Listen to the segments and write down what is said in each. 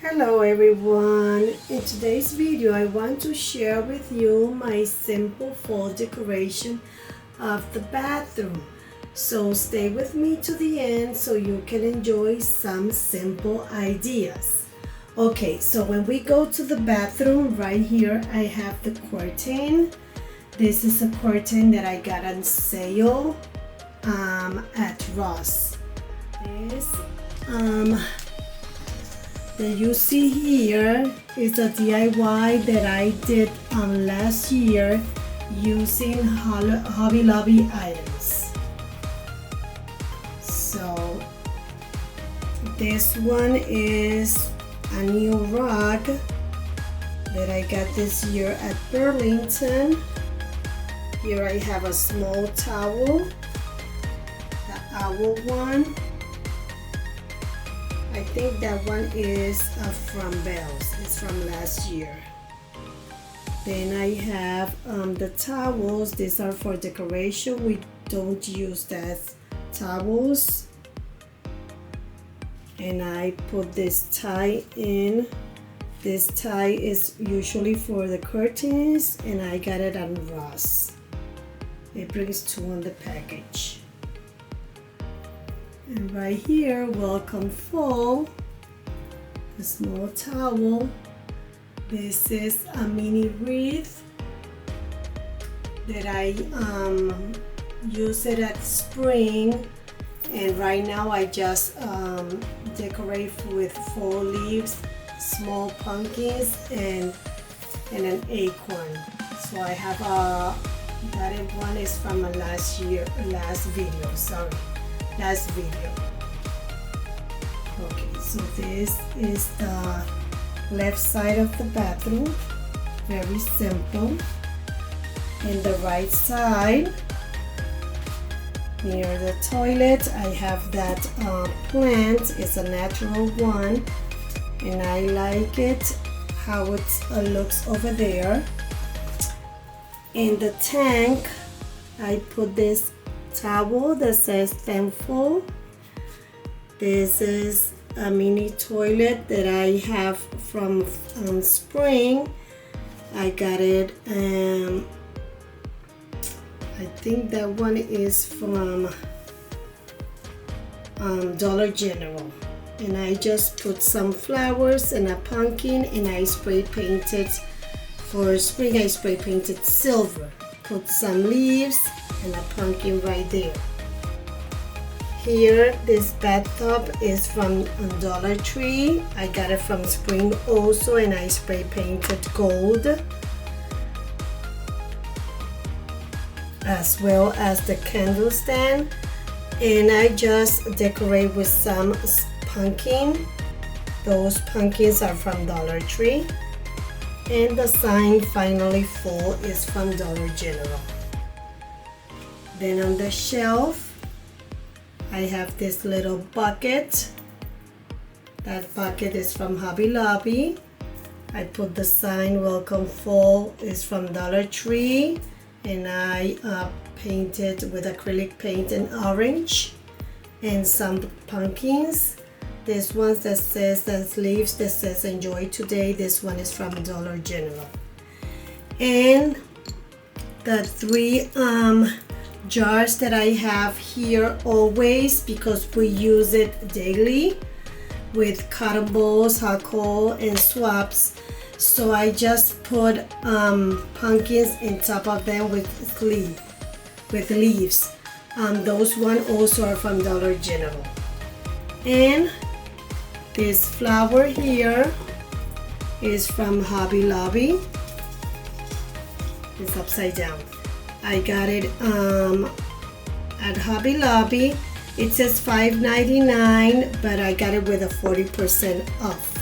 Hello everyone! In today's video I want to share with you my simple fall decoration of the bathroom. So stay with me to the end so you can enjoy some simple ideas. Okay, so when we go to the bathroom, right here I have the curtain. This is a curtain that I got on sale at Ross. This that you see here is a DIY that I did last year using Hobby Lobby items. So this one is a new rug that I got this year at Burlington. Here I have a small towel, the owl one. I think that one is from Bell's. It's from last year. Then I have the towels. These are for decoration. We don't use that towels. And I put this tie in. This tie is usually for the curtains, and I got it on Ross. It brings two on the package. And right here, welcome fall, a small towel. This is a mini wreath that I use it at spring, and right now I just decorate with fall leaves, small pumpkins, and an acorn. So I have that one is from last video. Okay, so this is the left side of the bathroom, very simple. In the right side, near the toilet, I have that plant. It's a natural one, and I like it how it looks over there. In the tank, I put this towel that says thankful. This is a mini toilet that I have from spring. I got it, I think that one is from Dollar General. And I just put some flowers and a pumpkin, and I spray painted, for spring I spray painted silver. Put some leaves and a pumpkin right there. Here, this bathtub is from Dollar Tree. I got it from spring also, and I spray painted gold, as well as the candle stand. And I just decorate with some pumpkin. Those pumpkins are from Dollar Tree. And the sign finally full is from Dollar General. Then on the shelf, I have this little bucket. That bucket is from Hobby Lobby. I put the sign welcome fall is from Dollar Tree, and I painted with acrylic paint in orange, and some pumpkins. This one that says, that leaves that says enjoy today. This one is from Dollar General. And the three jars that I have here always, because we use it daily, with cotton balls, hot coal, and swaps. So I just put pumpkins on top of them with leaves. Those one also are from Dollar General. And this flower here is from Hobby Lobby. It's upside down. I got it at Hobby Lobby. It says $5.99, but I got it with a 40% off.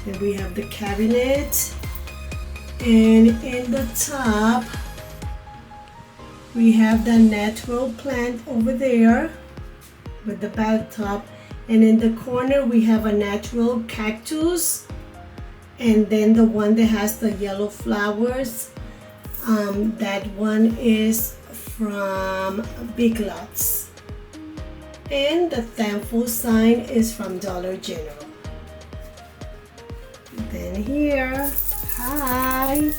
Then we have the cabinet, and in the top we have the natural plant over there with the bathtub, and in the corner we have a natural cactus, and then the one that has the yellow flowers, that one is from Big Lots. And the thankful sign is from Dollar General. Then here, hi.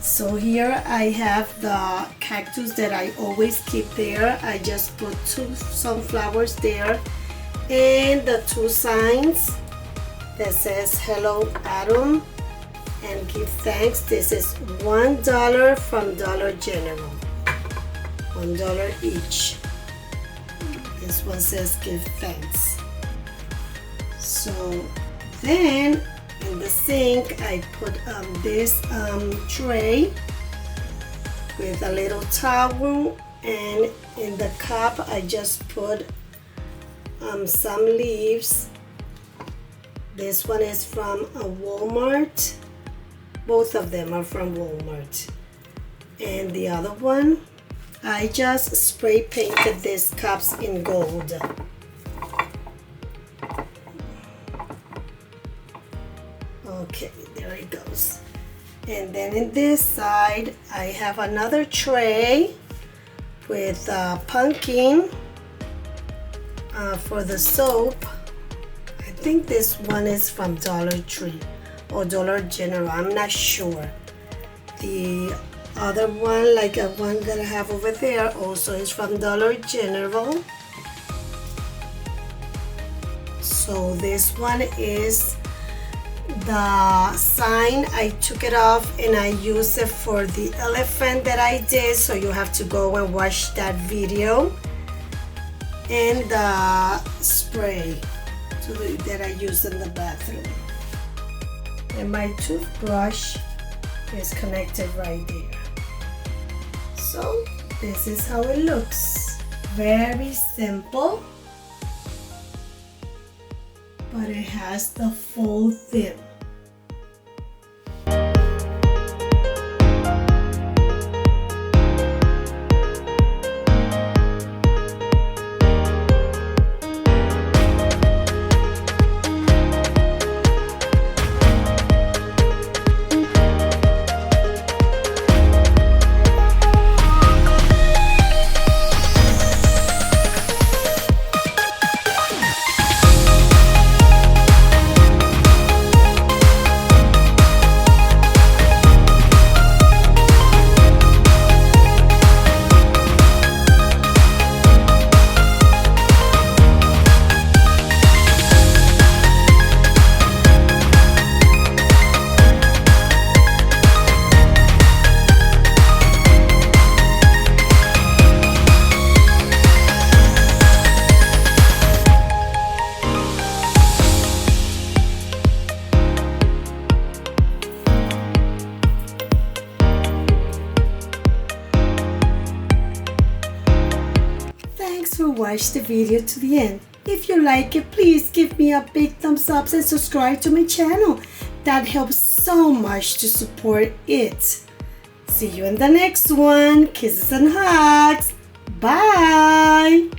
So here I have the cactus that I always keep there. I just put 2 sunflowers there and the 2 signs that says hello Adam and give thanks. This is $1 from Dollar General. $1 each. This one says give thanks. So then in the sink I put this tray with a little towel, and in the cup I just put some leaves. This one is from Walmart. Both of them are from Walmart. And the other one, I just spray painted these cups in gold. Okay, there it goes. And then in this side, I have another tray with pumpkin for the soap. I think this one is from Dollar Tree or Dollar General, I'm not sure. The other one, like a one that I have over there, also is from Dollar General. So this one is the sign. I took it off and I used it for the elephant that I did, so you have to go and watch that video. And the spray that I used in the bathroom. And my toothbrush is connected right there. So this is how it looks. Very simple, but it has the full theme. Thanks for watching the video to the end. If you like it, please give me a big thumbs up and subscribe to my channel. That helps so much to support it. See you in the next one. Kisses and hugs. Bye.